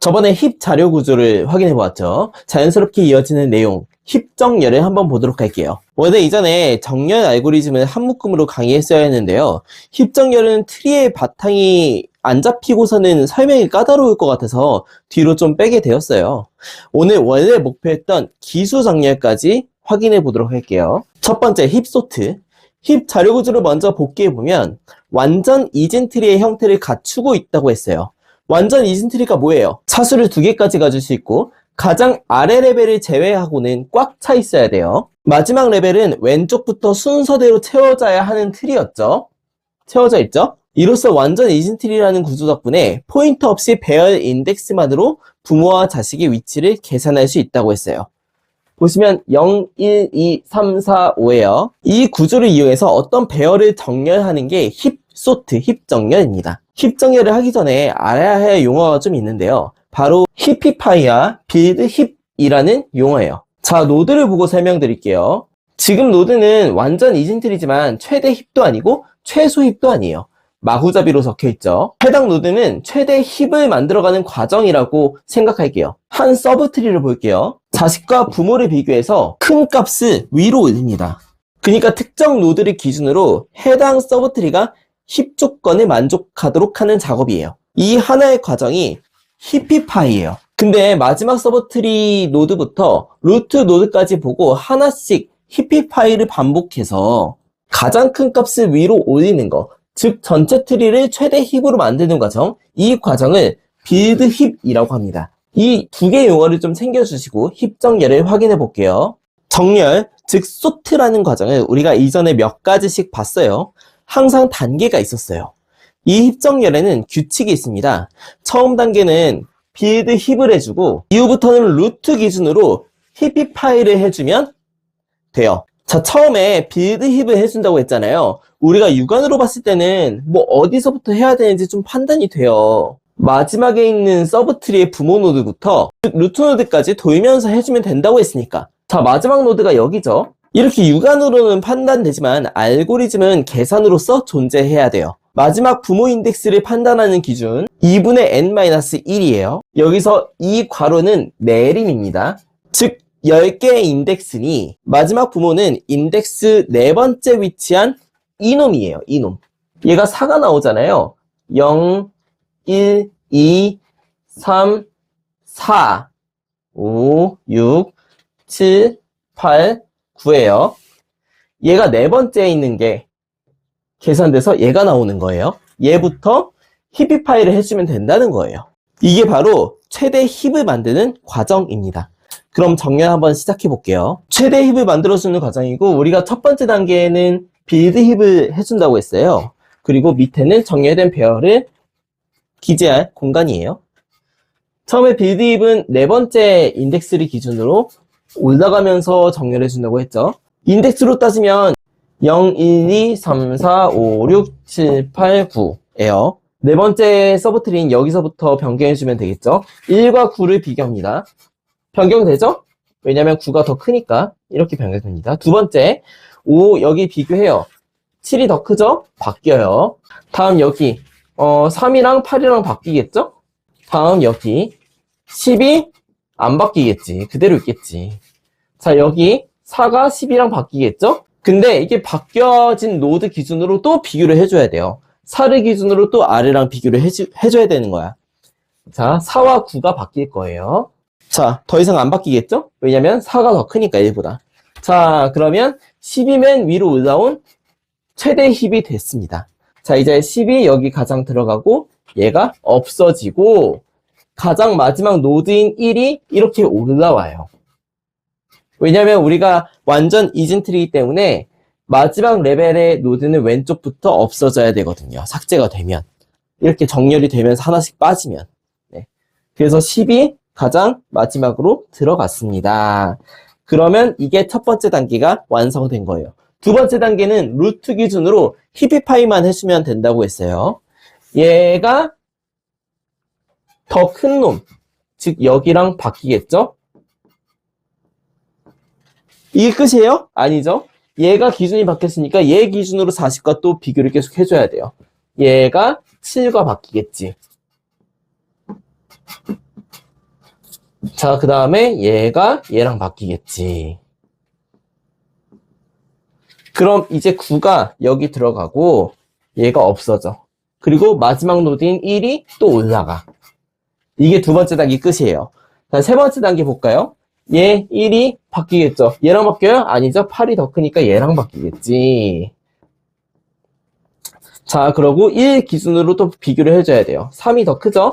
저번에 힙 자료 구조를 확인해 보았죠. 자연스럽게 이어지는 내용, 힙 정렬을 한번 보도록 할게요. 원래 이전에 정렬 알고리즘을 한 묶음으로 강의했어야 했는데요. 힙 정렬은 트리의 바탕이 안 잡히고서는 설명이 까다로울 것 같아서 뒤로 좀 빼게 되었어요. 오늘 원래 목표했던 기수 정렬까지 확인해 보도록 할게요. 첫 번째 힙 소트. 힙 자료 구조를 먼저 복귀해 보면 완전 이진 트리의 형태를 갖추고 있다고 했어요. 완전 이진 트리가 뭐예요? 차수를 2개까지 가질 수 있고 가장 아래 레벨을 제외하고는 꽉 차 있어야 돼요. 마지막 레벨은 왼쪽부터 순서대로 채워져야 하는 트리였죠. 채워져 있죠? 이로써 완전 이진 트리라는 구조 덕분에 포인터 없이 배열 인덱스만으로 부모와 자식의 위치를 계산할 수 있다고 했어요. 보시면 0, 1, 2, 3, 4, 5예요. 이 구조를 이용해서 어떤 배열을 정렬하는 게 힙 소트, 힙 정렬입니다. 힙 정렬을 하기 전에 알아야 할 용어가 좀 있는데요. 바로 히피파이와 빌드 힙이라는 용어예요. 자, 노드를 보고 설명드릴게요. 지금 노드는 완전 이진 트리지만 최대 힙도 아니고 최소 힙도 아니에요. 마구잡이로 적혀있죠. 해당 노드는 최대 힙을 만들어가는 과정이라고 생각할게요. 한 서브트리를 볼게요. 자식과 부모를 비교해서 큰 값을 위로 올립니다. 그러니까 특정 노드를 기준으로 해당 서브트리가 힙 조건을 만족하도록 하는 작업이에요. 이 하나의 과정이 히피파이예요. 근데 마지막 서브트리 노드부터 루트 노드까지 보고 하나씩 히피파이를 반복해서 가장 큰 값을 위로 올리는 거, 즉 전체 트리를 최대 힙으로 만드는 과정, 이 과정을 빌드 힙이라고 합니다. 이 2개 용어를 좀 챙겨주시고 힙 정렬을 확인해 볼게요. 정렬, 즉 소트라는 과정을 우리가 이전에 몇 가지씩 봤어요. 항상 단계가 있었어요. 이 힙 정렬에는 규칙이 있습니다. 처음 단계는 빌드 힙을 해주고 이후부터는 루트 기준으로 히피파이를 해주면 돼요. 자, 처음에 빌드 힙을 해준다고 했잖아요. 우리가 육안으로 봤을 때는 뭐 어디서부터 해야 되는지 좀 판단이 돼요. 마지막에 있는 서브트리의 부모 노드부터 루트 노드까지 돌면서 해주면 된다고 했으니까. 자, 마지막 노드가 여기죠. 이렇게 육안으로는 판단되지만 알고리즘은 계산으로서 존재해야 돼요. 마지막 부모 인덱스를 판단하는 기준 2분의 n-1이에요. 여기서 이 괄호는 내림입니다. 즉 10개의 인덱스니 마지막 부모는 인덱스 4번째 위치한 이놈이에요. 이놈. 얘가 4가 나오잖아요. 0, 1, 2, 3, 4, 5, 6, 7, 8, 9예요. 얘가 4번째에 있는 게 계산돼서 얘가 나오는 거예요. 얘부터 히피파이를 해주면 된다는 거예요. 이게 바로 최대 힙을 만드는 과정입니다. 그럼 정렬 한번 시작해 볼게요. 최대 힙을 만들어주는 과정이고 우리가 첫 번째 단계에는 빌드 힙을 해준다고 했어요. 그리고 밑에는 정렬된 배열을 기재할 공간이에요. 처음에 빌드 힙은 4번째 인덱스를 기준으로 올라가면서 정렬해 준다고 했죠. 인덱스로 따지면 0, 1, 2, 3, 4, 5, 6, 7, 8, 9예요. 4번째 서브트리는 여기서부터 변경해주면 되겠죠. 1과 9를 비교합니다. 변경되죠? 왜냐면 9가 더 크니까 이렇게 변경됩니다. 두 번째 5 여기 비교해요. 7이 더 크죠? 바뀌어요. 다음 여기 3이랑 8이랑 바뀌겠죠? 다음 여기 10이 안 바뀌겠지. 그대로 있겠지. 자, 여기 4가 10이랑 바뀌겠죠? 근데 이게 바뀌어진 노드 기준으로 또 비교를 해줘야 돼요. 4를 기준으로 또 아래랑 비교를 해줘야 되는 거야. 자, 4와 9가 바뀔 거예요. 자, 더 이상 안 바뀌겠죠? 왜냐면 4가 더 크니까 1보다. 자, 그러면 10이 맨 위로 올라온 최대 힙이 됐습니다. 자, 이제 10이 여기 가장 들어가고 얘가 없어지고 가장 마지막 노드인 1이 이렇게 올라와요. 왜냐면 우리가 완전 이진 트리이기 때문에 마지막 레벨의 노드는 왼쪽부터 없어져야 되거든요. 삭제가 되면. 이렇게 정렬이 되면서 하나씩 빠지면. 네. 그래서 10이 가장 마지막으로 들어갔습니다. 그러면 이게 첫 번째 단계가 완성된 거예요. 두 번째 단계는 루트 기준으로 히피파이만 해주면 된다고 했어요. 얘가 더 큰 놈, 즉 여기랑 바뀌겠죠? 이게 끝이에요? 아니죠? 얘가 기준이 바뀌었으니까 얘 기준으로 40과 또 비교를 계속 해줘야 돼요. 얘가 7과 바뀌겠지. 자, 그 다음에 얘가 얘랑 바뀌겠지. 그럼 이제 9가 여기 들어가고 얘가 없어져. 그리고 마지막 노드인 1이 또 올라가. 이게 두 번째 단계 끝이에요. 자, 세 번째 단계 볼까요? 얘 1이 바뀌겠죠. 얘랑 바뀌어요? 아니죠. 8이 더 크니까 얘랑 바뀌겠지. 자, 그러고 1 기준으로 또 비교를 해줘야 돼요. 3이 더 크죠?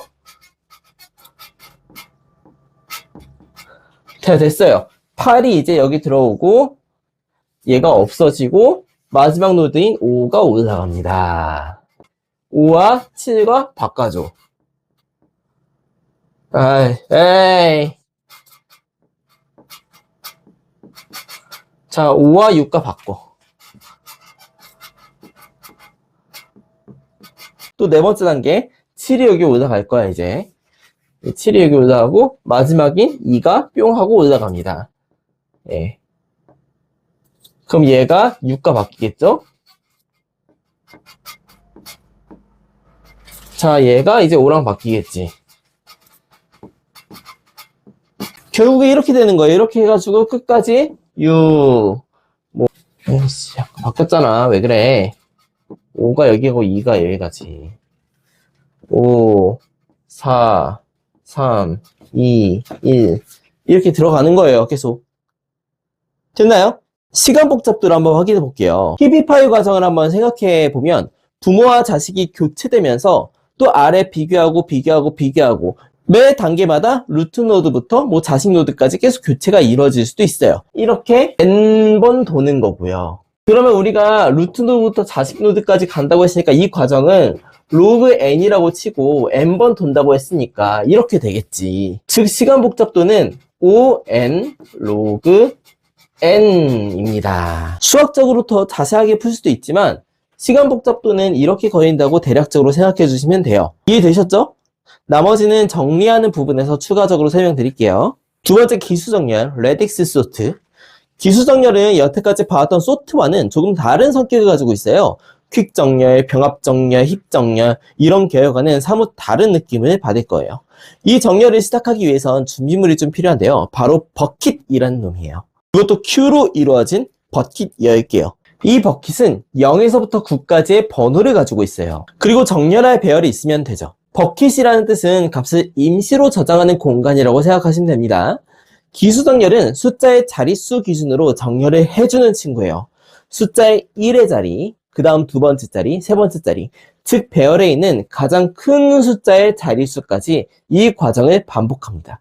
자, 됐어요. 8이 이제 여기 들어오고 얘가 없어지고 마지막 노드인 5가 올라갑니다. 5와 7과 바꿔줘. 에이. 자, 5와 6과 바꿔. 또 네 번째 단계 7이 여기 올라갈 거야 이제. 7이 여기 올라가고 마지막인 2가 뿅 하고 올라갑니다. 예. 그럼 얘가 6과 바뀌겠죠? 자, 얘가 이제 5랑 바뀌겠지. 결국에 이렇게 되는 거예요. 이렇게 해가지고 끝까지 6. 에이씨, 약간 바뀌었잖아. 왜 그래? 5가 여기고 2가 여기 가지. 5, 4, 3, 2, 1. 이렇게 들어가는 거예요. 계속. 됐나요? 시간 복잡도를 한번 확인해 볼게요. 히비파이 과정을 한번 생각해 보면 부모와 자식이 교체되면서 또 아래 비교하고 매 단계마다 루트 노드부터 뭐 자식 노드까지 계속 교체가 이루어질 수도 있어요. 이렇게 n번 도는 거고요. 그러면 우리가 루트 노드부터 자식 노드까지 간다고 했으니까 이 과정은 로그 n이라고 치고 n번 돈다고 했으니까 이렇게 되겠지. 즉 시간 복잡도는 on 로그 n입니다. 수학적으로 더 자세하게 풀 수도 있지만 시간 복잡도는 이렇게 거린다고 대략적으로 생각해 주시면 돼요. 이해되셨죠? 나머지는 정리하는 부분에서 추가적으로 설명드릴게요. 두 번째 기수정렬, 레딕스 소트. 기수정렬은 여태까지 봐왔던 소트와는 조금 다른 성격을 가지고 있어요. 퀵정렬, 병합정렬, 힙정렬 이런 계열과는 사뭇 다른 느낌을 받을 거예요. 이 정렬을 시작하기 위해선 준비물이 좀 필요한데요. 바로 버킷이라는 놈이에요. 이것도 Q로 이루어진 버킷 10개요. 이 버킷은 0에서부터 9까지의 번호를 가지고 있어요. 그리고 정렬할 배열이 있으면 되죠. 버킷이라는 뜻은 값을 임시로 저장하는 공간이라고 생각하시면 됩니다. 기수정렬은 숫자의 자릿수 기준으로 정렬을 해주는 친구예요. 숫자의 1의 자리, 그 다음 두 번째 자리, 세 번째 자리, 즉 배열에 있는 가장 큰 숫자의 자릿수까지 이 과정을 반복합니다.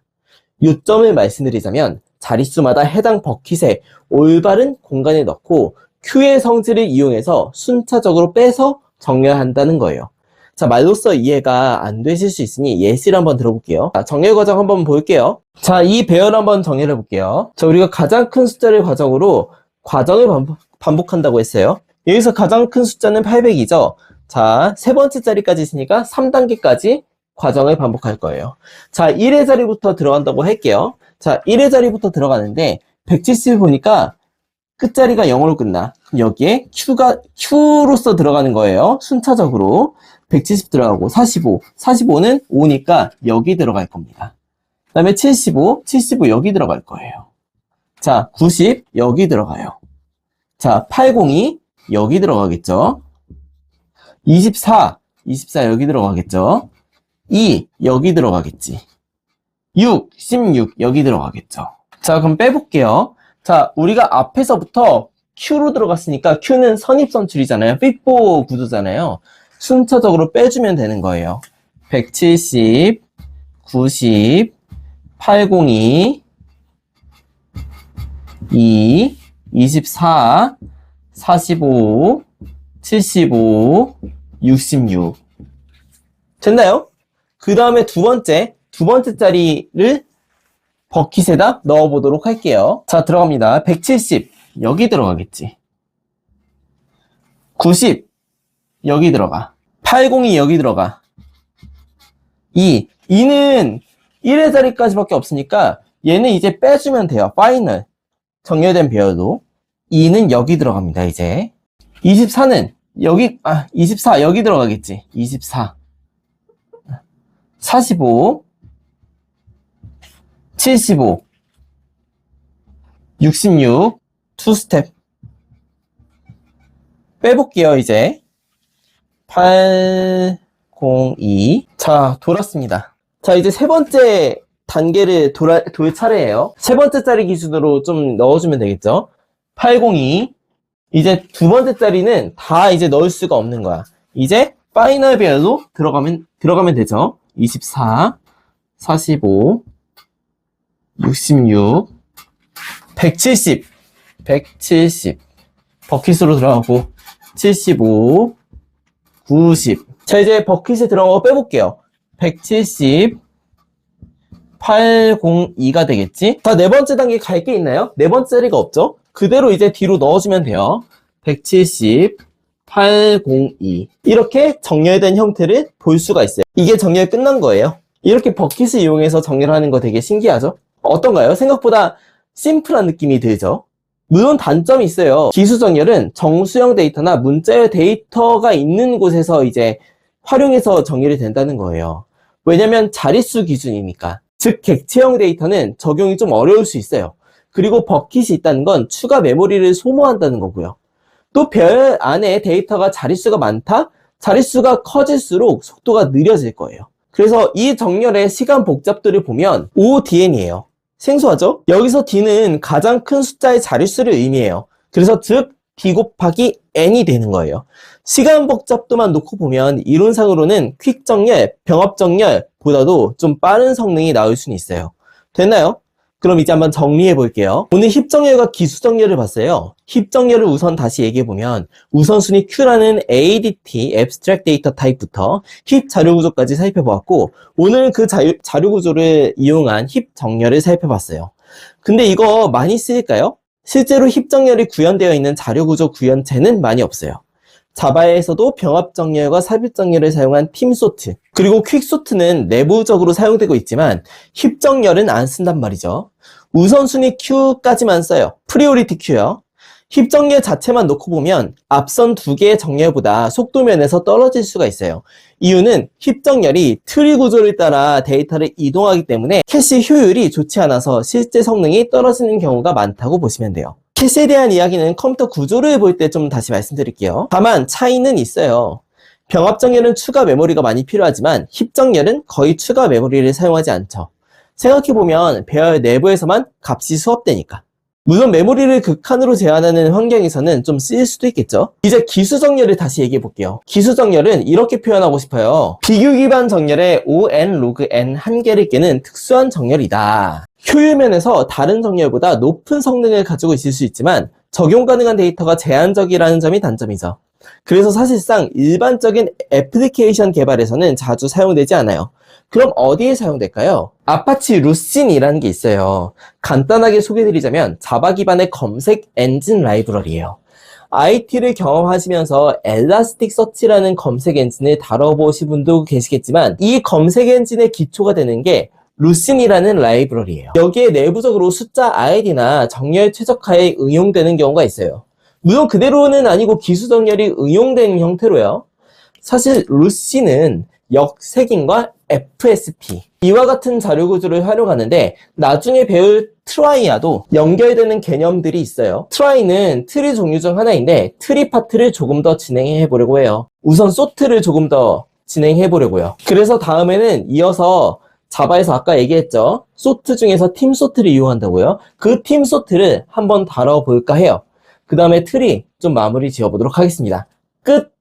요점을 말씀드리자면 자릿수마다 해당 버킷에 올바른 공간에 넣고 Q의 성질을 이용해서 순차적으로 빼서 정렬한다는 거예요. 자, 말로써 이해가 안 되실 수 있으니 예시를 한번 들어볼게요. 자, 정렬 과정 한번 볼게요. 자, 이 배열 한번 정렬해 볼게요. 자, 우리가 가장 큰 숫자를 과정으로 과정을 반복한다고 했어요. 여기서 가장 큰 숫자는 800이죠. 자, 세 번째 자리까지 있으니까 3단계까지 과정을 반복할 거예요. 자, 1의 자리부터 들어간다고 할게요. 자, 1의 자리부터 들어가는데 170 보니까 끝자리가 0으로 끝나. 그럼 여기에 Q로서 들어가는 거예요. 순차적으로 170 들어가고 45, 45는 5니까 여기 들어갈 겁니다. 그 다음에 75, 75 여기 들어갈 거예요. 자, 90 여기 들어가요. 자, 802 여기 들어가겠죠. 24, 24 여기 들어가겠죠. 2 여기 들어가겠지. 6, 16 여기 들어가겠죠. 자, 그럼 빼볼게요. 자, 우리가 앞에서부터 Q로 들어갔으니까 Q는 선입선출이잖아요. 삐뽀 구조잖아요. 순차적으로 빼주면 되는 거예요. 170, 90, 802, 2, 24, 45, 75, 66. 됐나요? 그 다음에 두 번째 자리를 버킷에다 넣어보도록 할게요. 자, 들어갑니다. 170, 여기 들어가겠지. 90, 여기 들어가. 802 여기 들어가. 2는 1의 자리까지밖에 없으니까 얘는 이제 빼주면 돼요. 파이널. 정렬된 배열로. 2는 여기 들어갑니다, 이제. 24는 여기, 24 여기 들어가겠지. 24. 45. 75, 66, 2스텝. 빼볼게요, 이제. 8, 0, 2. 자, 돌았습니다. 자, 이제 세 번째 단계를 돌 차례예요. 세 번째 자리 기준으로 좀 넣어주면 되겠죠? 802. 이제 두 번째 자리는 다 이제 넣을 수가 없는 거야. 이제 파이널 베어로 들어가면 되죠. 24, 45, 66, 170, 170. 버킷으로 들어가고, 75, 90. 자, 이제 버킷에 들어간 거 빼볼게요. 170, 802가 되겠지? 자, 네 번째 단계 갈 게 있나요? 네 번째 자리가 없죠? 그대로 이제 뒤로 넣어주면 돼요. 170, 802. 이렇게 정렬된 형태를 볼 수가 있어요. 이게 정렬 끝난 거예요. 이렇게 버킷을 이용해서 정렬하는 거 되게 신기하죠? 어떤가요? 생각보다 심플한 느낌이 들죠? 물론 단점이 있어요. 기수정렬은 정수형 데이터나 문자열 데이터가 있는 곳에서 이제 활용해서 정렬이 된다는 거예요. 왜냐면 자릿수 기준이니까. 즉 객체형 데이터는 적용이 좀 어려울 수 있어요. 그리고 버킷이 있다는 건 추가 메모리를 소모한다는 거고요. 또 별 안에 데이터가 자릿수가 많다? 자릿수가 커질수록 속도가 느려질 거예요. 그래서 이 정렬의 시간 복잡도를 보면 ODN이에요. 생소하죠? 여기서 D는 가장 큰 숫자의 자릿수를 의미해요. 그래서 즉 D 곱하기 N이 되는 거예요. 시간 복잡도만 놓고 보면 이론상으로는 퀵 정렬, 병합 정렬보다도 좀 빠른 성능이 나올 수는 있어요. 됐나요? 그럼 이제 한번 정리해 볼게요. 오늘 힙 정렬과 기수 정렬을 봤어요. 힙 정렬을 우선 다시 얘기해 보면 우선순위 Q라는 ADT, Abstract Data Type부터 힙 자료 구조까지 살펴보았고, 오늘 그 자료 구조를 이용한 힙 정렬을 살펴봤어요. 근데 이거 많이 쓰일까요? 실제로 힙 정렬이 구현되어 있는 자료 구조 구현체는 많이 없어요. 자바에서도 병합 정렬과 삽입 정렬을 사용한 팀 소트, 그리고 퀵 소트는 내부적으로 사용되고 있지만 힙 정렬은 안 쓴단 말이죠. 우선순위 Q까지만 써요. 프리오리티 Q요. 힙 정렬 자체만 놓고 보면 앞선 두 개의 정렬보다 속도 면에서 떨어질 수가 있어요. 이유는 힙 정렬이 트리 구조를 따라 데이터를 이동하기 때문에 캐시 효율이 좋지 않아서 실제 성능이 떨어지는 경우가 많다고 보시면 돼요. 캐시에 대한 이야기는 컴퓨터 구조를 볼 때 좀 다시 말씀드릴게요. 다만 차이는 있어요. 병합 정렬은 추가 메모리가 많이 필요하지만 힙 정렬은 거의 추가 메모리를 사용하지 않죠. 생각해보면 배열 내부에서만 값이 수업되니까. 물론 메모리를 극한으로 제한하는 환경에서는 좀 쓰일 수도 있겠죠. 이제 기수 정렬을 다시 얘기해 볼게요. 기수 정렬은 이렇게 표현하고 싶어요. 비교 기반 정렬에 O(n) log n 한 개를 깨는 특수한 정렬이다. 효율 면에서 다른 정렬보다 높은 성능을 가지고 있을 수 있지만 적용 가능한 데이터가 제한적이라는 점이 단점이죠. 그래서 사실상 일반적인 애플리케이션 개발에서는 자주 사용되지 않아요. 그럼 어디에 사용될까요? 아파치 루신이라는 게 있어요. 간단하게 소개해드리자면 자바 기반의 검색 엔진 라이브러리예요. IT를 경험하시면서 엘라스틱 서치라는 검색 엔진을 다뤄보신 분도 계시겠지만 이 검색 엔진의 기초가 되는 게 루신이라는 라이브러리예요. 여기에 내부적으로 숫자 id나 정렬 최적화에 응용되는 경우가 있어요. 물론 그대로는 아니고 기수 정렬이 응용된 형태로요. 사실 루신은 역색인과 FSP 이와 같은 자료 구조를 활용하는데 나중에 배울 트라이와도 연결되는 개념들이 있어요. 트라이는 트리 종류 중 하나인데 트리 파트를 조금 더 진행해 보려고 해요. 우선 소트를 조금 더 진행해 보려고요. 그래서 다음에는 이어서 자바에서 아까 얘기했죠. 소트 중에서 팀 소트를 이용한다고요. 그 팀 소트를 한번 다뤄볼까 해요. 그 다음에 트리 좀 마무리 지어보도록 하겠습니다. 끝!